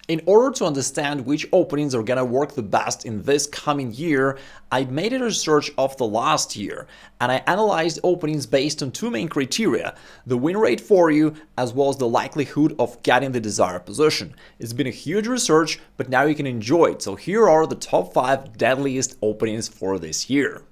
In order to understand which openings are gonna work the best in this coming year, I made a research of the last year and I analyzed openings based on two main criteria: the win rate for you as well as the likelihood of getting the desired position. It's been a huge research, but now you can enjoy it. So here are the top 5 deadliest openings for this year.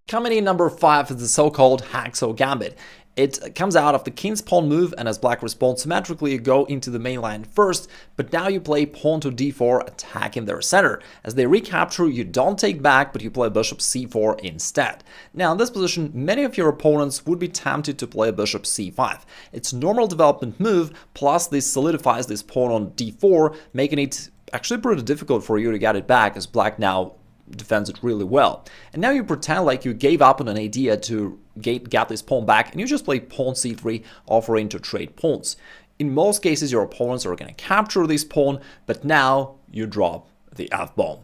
Coming in number 5 is the so-called Hacksaw Gambit. It comes out of the king's pawn move, and as black responds symmetrically, you go into the main line first, but now you play pawn to d4, attacking their center. As they recapture, you don't take back, but you play bishop c4 instead. Now, in this position, many of your opponents would be tempted to play bishop c5. It's a normal development move, plus this solidifies this pawn on d4, making it actually pretty difficult for you to get it back, as black now defends it really well. And now you pretend like you gave up on an idea to get this pawn back, and you just play pawn c3, offering to trade pawns. In most cases, your opponents are going to capture this pawn, but now you drop the f-bomb.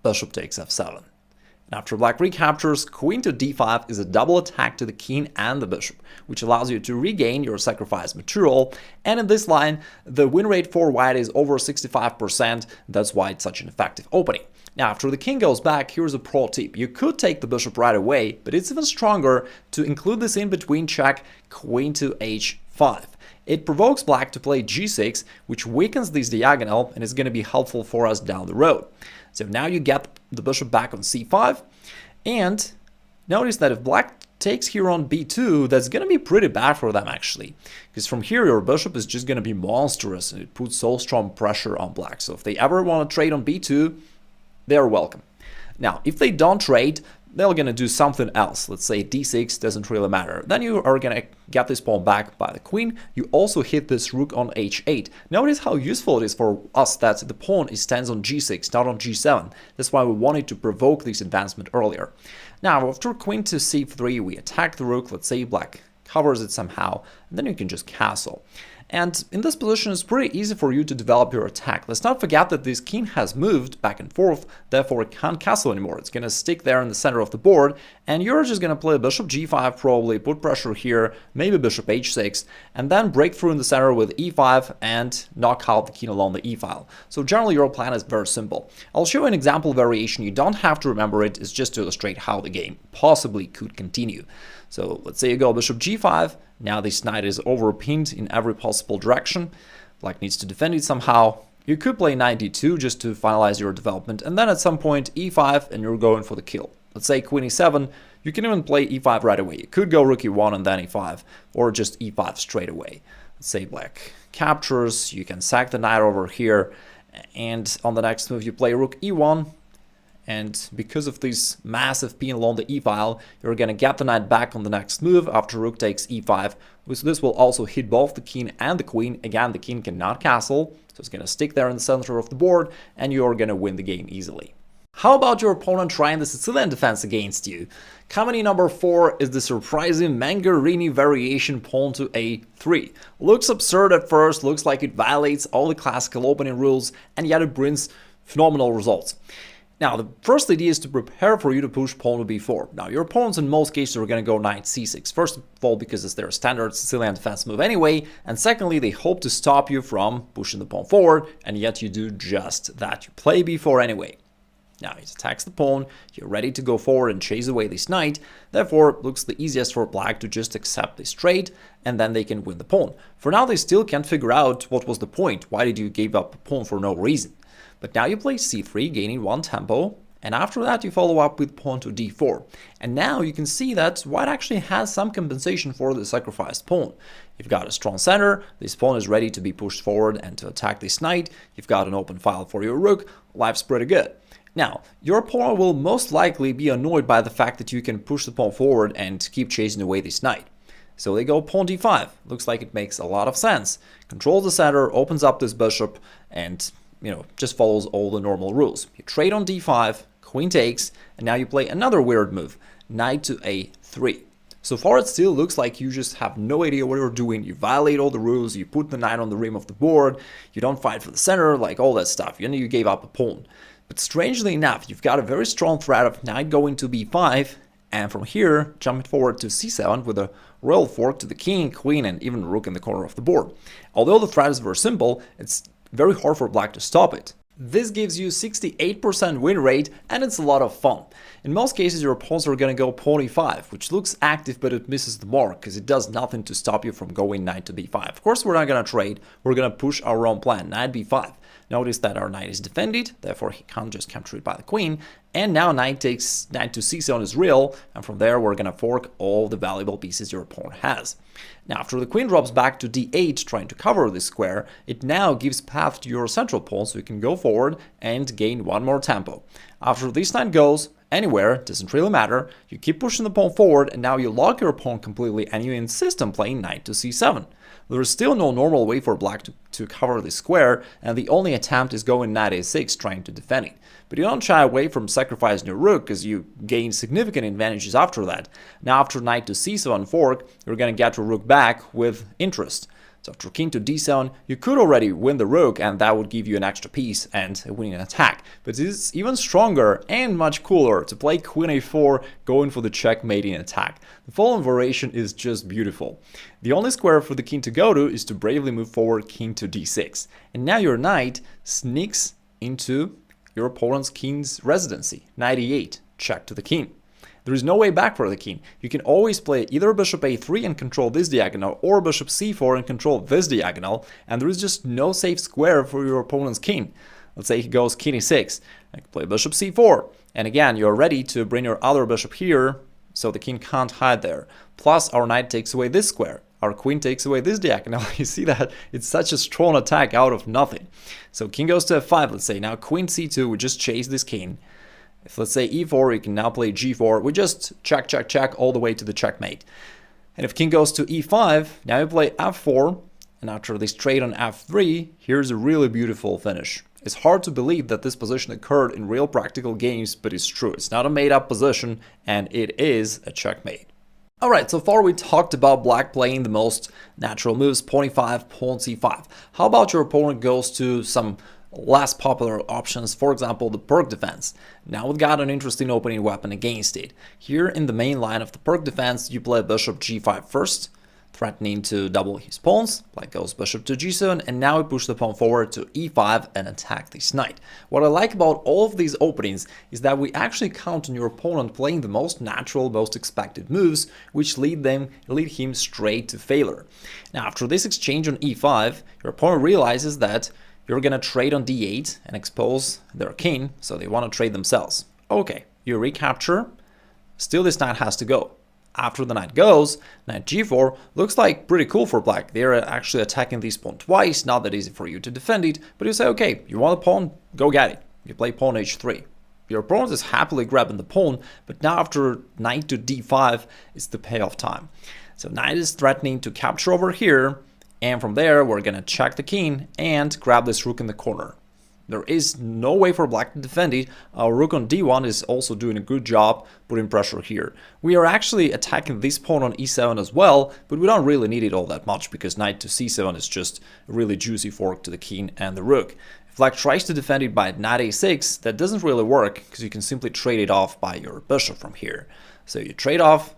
Bishop takes f7. And after black recaptures, queen to d5 is a double attack to the king and the bishop, which allows you to regain your sacrificed material. And in this line, the win rate for white is over 65%. That's why it's such an effective opening. Now, after the king goes back, here's a pro tip. You could take the bishop right away, but it's even stronger to include this in-between check, queen to h5. It provokes black to play g6, which weakens this diagonal and is going to be helpful for us down the road. So now you get the bishop back on c5, and notice that if black takes here on b2, that's going to be pretty bad for them actually, because from here your bishop is just going to be monstrous and it puts so strong pressure on black. So if they ever want to trade on b2, they're welcome. Now, if they don't trade, they're going to do something else. Let's say d6, doesn't really matter. Then you are going to get this pawn back by the queen. You also hit this rook on h8. Notice how useful it is for us that the pawn stands on g6, not on g7. That's why we wanted to provoke this advancement earlier. Now, after queen to c3, we attack the rook. Let's say black covers it somehow, and then you can just castle. And in this position, it's pretty easy for you to develop your attack. Let's not forget that this king has moved back and forth, therefore it can't castle anymore. It's going to stick there in the center of the board, and you're just going to play bishop g5 probably, put pressure here, maybe bishop h6, and then break through in the center with e5 and knock out the king along the e-file. So generally your plan is very simple. I'll show you an example variation. You don't have to remember it. It's just to illustrate how the game possibly could continue. So let's say you go bishop g5. Now this knight is overpinned in every possible direction. Black needs to defend it somehow. You could play knight d2 just to finalize your development, and then at some point e5 and you're going for the kill. Let's say queen e7. You can even play e5 right away. You could go rook e1 and then e5, or just e5 straight away. Let's say black captures. You can sack the knight over here, and on the next move you play rook e1. And because of this massive pin along the e-file, you're going to get the knight back on the next move after rook takes e5. So this will also hit both the king and the queen. Again, the king cannot castle, so it's going to stick there in the center of the board, and you're going to win the game easily. How about your opponent trying the Sicilian defense against you? Coming in number 4 is the surprising Mangarini variation pawn to a3. Looks absurd at first, looks like it violates all the classical opening rules, and yet it brings phenomenal results. Now, the first idea is to prepare for you to push pawn to b4. Now, your opponents in most cases are going to go knight c6. First of all, because it's their standard Sicilian defense move anyway, and secondly, they hope to stop you from pushing the pawn forward, and yet you do just that. You play b4 anyway. Now, he attacks the pawn, you're ready to go forward and chase away this knight, therefore it looks the easiest for black to just accept this trade, and then they can win the pawn. For now, they still can't figure out what was the point. Why did you give up a pawn for no reason? But now you play c3, gaining 1 tempo, and after that you follow up with pawn to d4. And now you can see that white actually has some compensation for the sacrificed pawn. You've got a strong center, this pawn is ready to be pushed forward and to attack this knight, you've got an open file for your rook, life's pretty good. Now, your opponent will most likely be annoyed by the fact that you can push the pawn forward and keep chasing away this knight. So they go pawn d5, looks like it makes a lot of sense. Controls the center, opens up this bishop, and just follows all the normal rules. You trade on d5, queen takes, and now you play another weird move, knight to a3. So far it still looks like you just have no idea what you're doing, you violate all the rules, you put the knight on the rim of the board, you don't fight for the center, like all that stuff, you gave up a pawn. But strangely enough, you've got a very strong threat of knight going to b5, and from here, jumping forward to c7 with a royal fork to the king, queen, and even rook in the corner of the board. Although the threat is very simple, it's very hard for black to stop it. This gives you 68% win rate, and it's a lot of fun. In most cases, your opponents are going to go pawn e5, which looks active, but it misses the mark because it does nothing to stop you from going knight to b5. Of course, we're not going to trade. We're going to push our own plan, knight b5. Notice that our knight is defended, therefore he can't just capture it by the queen. And now knight to c7 is real, and from there we're going to fork all the valuable pieces your opponent has. Now, after the queen drops back to d8, trying to cover this square, it now gives path to your central pawn, so you can go forward and gain one more tempo. After this knight goes anywhere, doesn't really matter, you keep pushing the pawn forward, and now you lock your pawn completely, and you insist on playing knight to c7. There is still no normal way for black to cover this square, and the only attempt is going knight a6, trying to defend it. But you don't shy away from sacrificing your rook, because you gain significant advantages after that. Now after knight to c7 fork, you're going to get your rook back with interest. So after king to d7, you could already win the rook, and that would give you an extra piece and a winning attack. But it's even stronger and much cooler to play queen a4, going for the checkmating attack. The following variation is just beautiful. The only square for the king to go to is to bravely move forward king to d6. And now your knight sneaks into your opponent's king's residency. Knight e8, check to the king. There is no way back for the king. You can always play either bishop a3 and control this diagonal, or bishop c4 and control this diagonal, and there is just no safe square for your opponent's king. Let's say he goes king e6, I can play bishop c4, and again you're ready to bring your other bishop here, so the king can't hide there. Plus our knight takes away this square. Our queen takes away this diagonal. You see that? It's such a strong attack out of nothing. So king goes to f5, let's say. Now queen c2, we just chase this king. If let's say e4, you can now play g4. We just check, check, check all the way to the checkmate. And if king goes to e5, now you play f4. And after this trade on f3, here's a really beautiful finish. It's hard to believe that this position occurred in real practical games, but it's true. It's not a made-up position, and it is a checkmate. Alright, so far we talked about black playing the most natural moves, pawn e5, pawn c5. How about your opponent goes to some less popular options, for example the Pirc defense? Now we've got an interesting opening weapon against it. Here in the main line of the Pirc defense, you play bishop g5 first, threatening to double his pawns. Black goes bishop to g7, and now we push the pawn forward to e5 and attack this knight. What I like about all of these openings is that we actually count on your opponent playing the most natural, most expected moves, which lead him straight to failure. Now after this exchange on e5, your opponent realizes that you're gonna trade on d8 and expose their king, so they want to trade themselves. Okay, you recapture, still this knight has to go. After the knight goes, knight g4 looks like pretty cool for black. They're actually attacking this pawn twice, not that easy for you to defend it, but you say, okay, you want a pawn, go get it. You play pawn h3. Your opponent is happily grabbing the pawn, but now after knight to d5, it's the payoff time. So knight is threatening to capture over here, and from there we're gonna check the king and grab this rook in the corner. There is no way for black to defend it. Our rook on d1 is also doing a good job putting pressure here. We are actually attacking this pawn on e7 as well, but we don't really need it all that much because knight to c7 is just a really juicy fork to the king and the rook. If black tries to defend it by knight a6, that doesn't really work because you can simply trade it off by your bishop from here. So you trade off,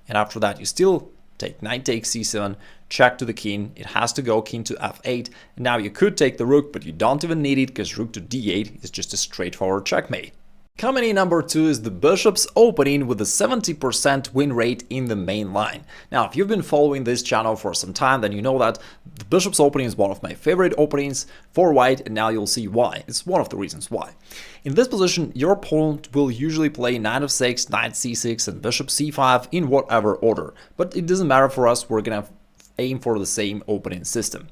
and after that you still take knight takes c7, check to the king, it has to go king to f8, and now you could take the rook, but you don't even need it because rook to d8 is just a straightforward checkmate. Coming in number 2 is the bishop's opening with a 70% win rate in the main line. Now, if you've been following this channel for some time, then you know that the bishop's opening is one of my favorite openings for white, and now you'll see why. It's one of the reasons why. In this position, your opponent will usually play knight f6, knight c6, and bishop c5 in whatever order, but it doesn't matter for us, we're gonna aim for the same opening system.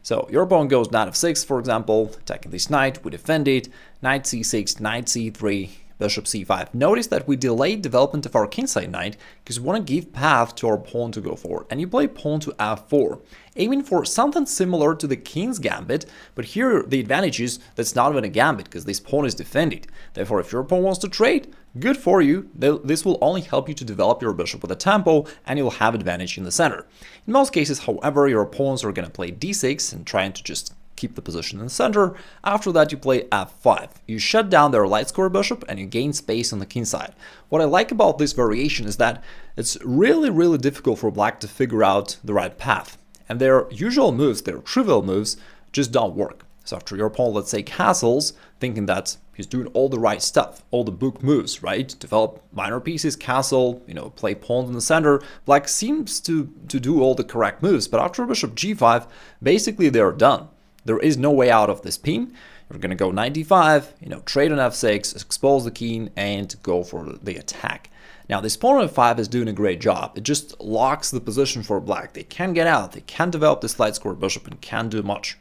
So your opponent goes knight f6, for example, attacking this knight, we defend it, knight c6, knight c3, bishop c5. Notice that we delayed development of our kingside knight because we want to give path to our pawn to go forward, and you play pawn to f4, aiming for something similar to the king's gambit, but here the advantage is that's not even a gambit because this pawn is defended. Therefore, if your pawn wants to trade, good for you. This will only help you to develop your bishop with a tempo, and you'll have advantage in the center. In most cases, however, your opponents are going to play d6 and trying to just keep the position in the center. After that, you play f5. You shut down their light square bishop and you gain space on the king side. What I like about this variation is that it's really difficult for black to figure out the right path, and their usual moves, their trivial moves, just don't work. So after your opponent, let's say, castles, thinking that he's doing all the right stuff, all the book moves, right? Develop minor pieces, castle, play pawns in the center. Black seems to do all the correct moves, but after bishop g5, basically they're done. There is no way out of this pin. You're going to go knight d5, trade on f6, expose the king, and go for the attack. Now, this pawn on f5 is doing a great job. It just locks the position for black. They can't get out. They can't develop this light square bishop and can't do much.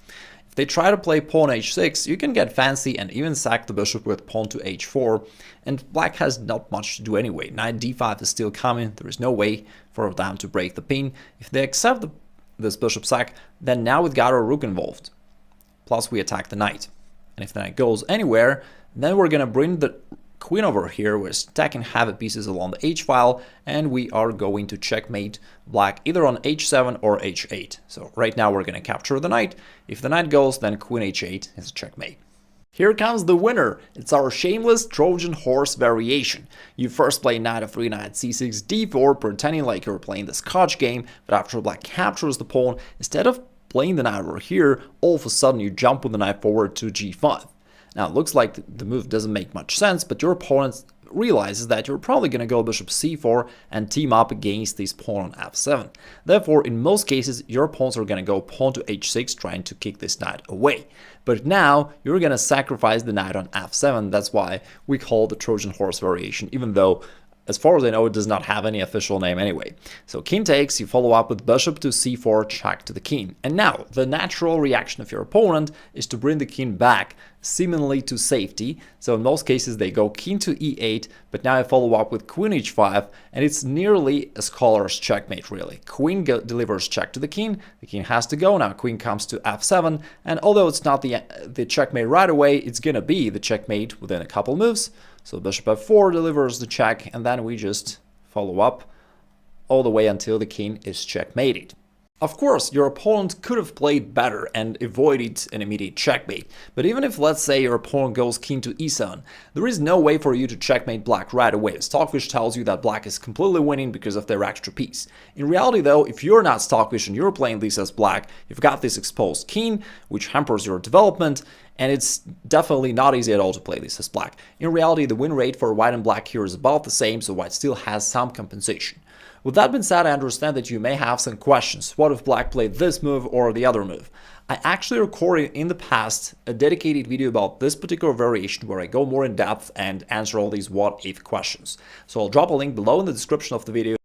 If they try to play pawn h6, you can get fancy and even sack the bishop with pawn to h4, and black has not much to do anyway. Knight d5 is still coming. There is no way for them to break the pin. If they accept this bishop sack, then now we've got our rook involved. Plus we attack the knight. And if the knight goes anywhere, then we're going to bring the queen over here. We're stacking heavy pieces along the h-file, and we are going to checkmate black either on h7 or h8. So right now we're going to capture the knight. If the knight goes, then queen h8 is checkmate. Here comes the winner. It's our shameless Trojan horse variation. You first play knight f3, knight c6, d4, pretending like you're playing the Scotch game, but after black captures the pawn, instead of playing the knight over here, all of a sudden you jump with the knight forward to g5. Now, it looks like the move doesn't make much sense, but your opponent realizes that you're probably going to go bishop c4 and team up against this pawn on f7. Therefore, in most cases, your opponents are going to go pawn to h6, trying to kick this knight away. But now, you're going to sacrifice the knight on f7. That's why we call it the Trojan horse variation, even though, as far as I know, it does not have any official name anyway. So king takes, you follow up with bishop to c4, check to the king. And now, the natural reaction of your opponent is to bring the king back, seemingly to safety. So in most cases, they go king to e8, but now I follow up with queen h5, and it's nearly a scholar's checkmate, really. Queen delivers check to the king has to go, now queen comes to f7, and although it's not the checkmate right away, it's gonna be the checkmate within a couple moves. So bishop f4 delivers the check, and then we just follow up all the way until the king is checkmated. Of course, your opponent could have played better and avoided an immediate checkmate, but even if, let's say, your opponent goes king to e7, there is no way for you to checkmate black right away. Stockfish tells you that black is completely winning because of their extra piece. In reality, though, if you're not Stockfish and you're playing this as black, you've got this exposed king, which hampers your development, and it's definitely not easy at all to play this as black. In reality, the win rate for white and black here is about the same, so white still has some compensation. With that being said, I understand that you may have some questions. What if black played this move or the other move? I actually recorded in the past a dedicated video about this particular variation where I go more in depth and answer all these what if questions. So I'll drop a link below in the description of the video.